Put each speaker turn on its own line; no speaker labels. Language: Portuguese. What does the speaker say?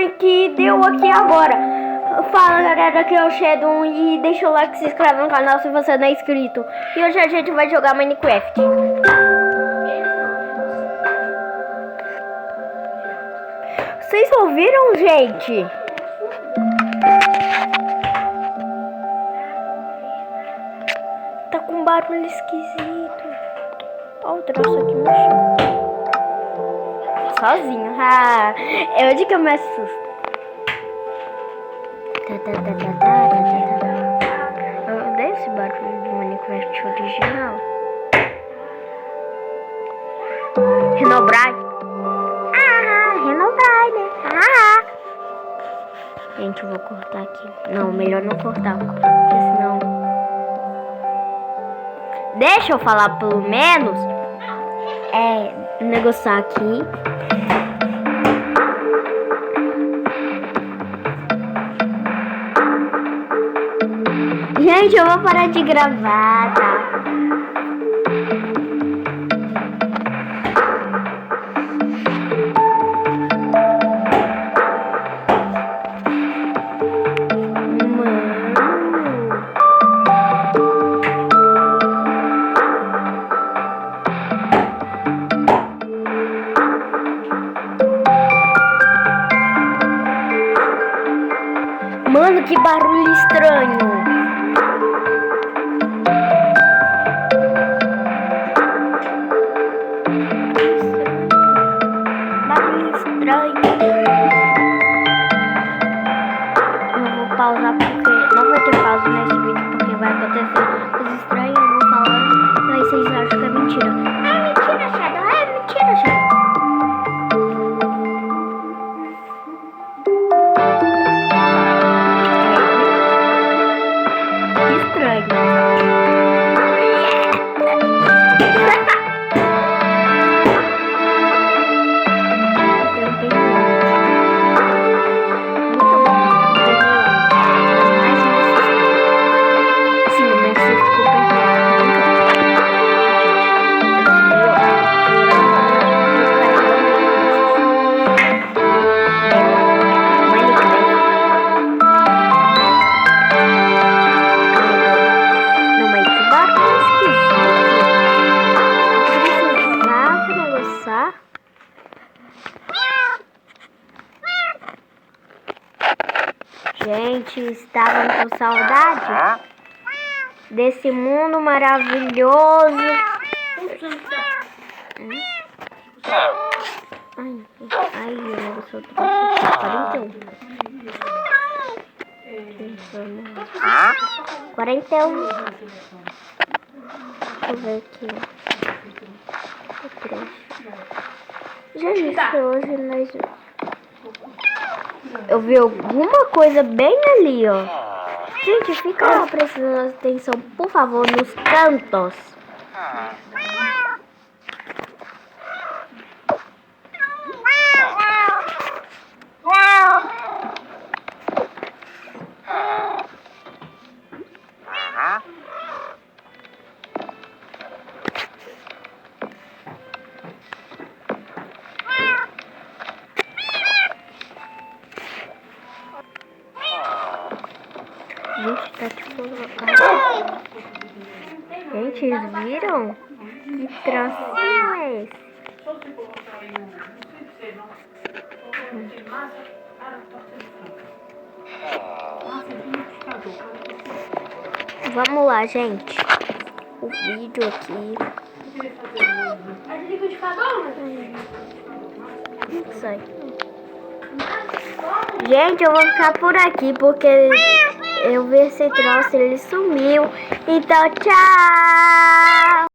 mãe que deu aqui agora. Fala galera, aqui é o Shadow e deixa o like e se inscreve no canal se você não é inscrito. E hoje a gente vai jogar Minecraft. Vocês ouviram, gente? Tá com um barulho esquisito. Olha o troço aqui mexendo. Sozinho. É onde que eu me assusto. Eu odeio esse barulho do Minecraft original. Herobrine. Herobrine. Gente, eu vou cortar aqui. Não, melhor não cortar, porque senão... Deixa eu falar pelo menos. Negociar aqui. Gente, eu vou parar de gravar, tá? Mano, que barulho estranho. Eu vou pausar porque não vai ter pausa nesse vídeo, porque vai acontecer coisa estranha. Eu vou falar, mas vocês acham que é mentira. É mentira, Shadow. É mentira, Shadow. Estranho. Gente, estavam com saudade desse mundo maravilhoso. Ai, eu sou 41. Deixa eu ver aqui. Gente, hoje nós... Eu vi alguma coisa bem ali, ó. Gente, fica prestando atenção, por favor, nos cantos. Gente, tá tipo... Gente, vocês viram? Que tracinho é esse? Vamos lá, gente. O vídeo aqui. Isso aí. Gente, eu vou ficar por aqui porque... Eu vi esse troço, ele sumiu. Então, tchau!